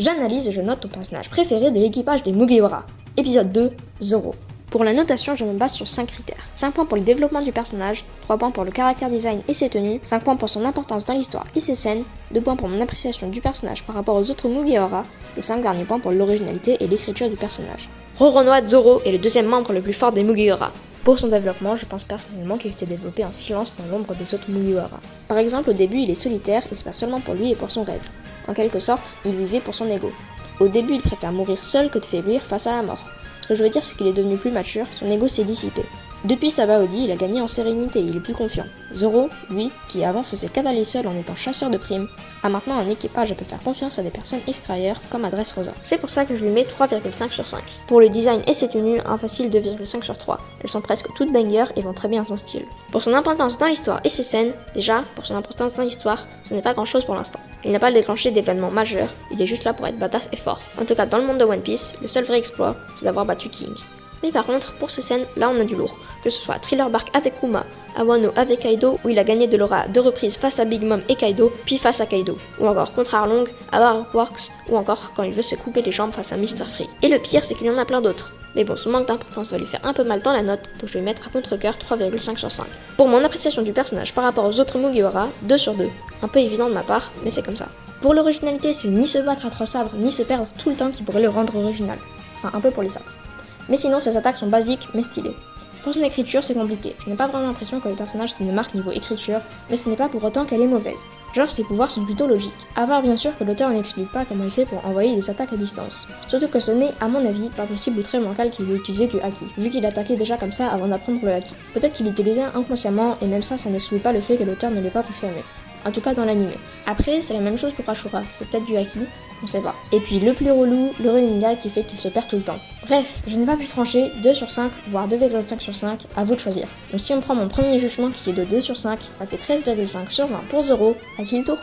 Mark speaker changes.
Speaker 1: J'analyse et je note ton personnage préféré de l'équipage des Mugiwara. Épisode 2, Zoro. Pour la notation, je me base sur 5 critères. 5 points pour le développement du personnage, 3 points pour le caractère design et ses tenues, 5 points pour son importance dans l'histoire et ses scènes, 2 points pour mon appréciation du personnage par rapport aux autres Mugiwara, et 5 derniers points pour l'originalité et l'écriture du personnage. Roronoa Zoro est le deuxième membre le plus fort des Mugiwara. Pour son développement, je pense personnellement qu'il s'est développé en silence dans l'ombre des autres Mugiwara. Par exemple, au début, il est solitaire et se passe seulement pour lui et pour son rêve. En quelque sorte, il vivait pour son ego. Au début, il préfère mourir seul que de faiblir face à la mort. Ce que je veux dire, c'est qu'il est devenu plus mature, son ego s'est dissipé. Depuis Sabaody, il a gagné en sérénité, il est plus confiant. Zoro, lui, qui avant faisait cavaler seul en étant chasseur de primes, a maintenant un équipage et peut faire confiance à des personnes extérieures comme à Dressrosa. C'est pour ça que je lui mets 3,5 sur 5. Pour le design et ses tenues, un facile 2,5 sur 3. Elles sont presque toutes bangers et vont très bien à son style. Pour son importance dans l'histoire et ses scènes, déjà, pour son importance dans l'histoire, ce n'est pas grand chose pour l'instant. Il n'a pas déclenché d'événements majeurs, il est juste là pour être badass et fort. En tout cas, dans le monde de One Piece, le seul vrai exploit, c'est d'avoir battu King. Mais par contre, pour ces scènes, là on a du lourd. Que ce soit à Thriller Bark avec Kuma, à Wano avec Kaido, où il a gagné de l'aura à 2 reprises face à Big Mom et Kaido, puis face à Kaido. Ou encore contre Arlong, à Baroque, ou encore quand il veut se couper les jambes face à Mr. Free. Et le pire, c'est qu'il y en a plein d'autres. Mais bon, ce manque d'importance va lui faire un peu mal dans la note, donc je vais mettre à contre-cœur 3,5 sur 5. Pour mon appréciation du personnage par rapport aux autres Mugiwara, 2 sur 2. Un peu évident de ma part, mais c'est comme ça. Pour l'originalité, c'est ni se battre à 3 sabres, ni se perdre tout le temps qui pourrait le rendre original. Enfin, un peu pour les sabres. Mais sinon, ses attaques sont basiques, mais stylées. Pour son écriture, c'est compliqué. Je n'ai pas vraiment l'impression que le personnage se marque niveau écriture, mais ce n'est pas pour autant qu'elle est mauvaise. Genre, ses pouvoirs sont plutôt logiques. À part bien sûr que l'auteur n'explique pas comment il fait pour envoyer des attaques à distance. Surtout que ce n'est, à mon avis, pas possible ou très bancal qu'il ait utilisé du haki, vu qu'il attaquait déjà comme ça avant d'apprendre le haki. Peut-être qu'il l'utilisait inconsciemment, et même ça n'exclut pas le fait que l'auteur ne l'ait pas confirmé. En tout cas dans l'anime. Après, c'est la même chose pour Ashura, c'est peut-être du haki, on sait pas. Et puis le plus relou, le Rinnegan qui fait qu'il se perd tout le temps. Bref, je n'ai pas pu trancher, 2 sur 5, voire 2,5 sur 5, à vous de choisir. Donc si on prend mon premier jugement qui est de 2 sur 5, ça fait 13,5 sur 20 pour Zoro, à qui le tour ?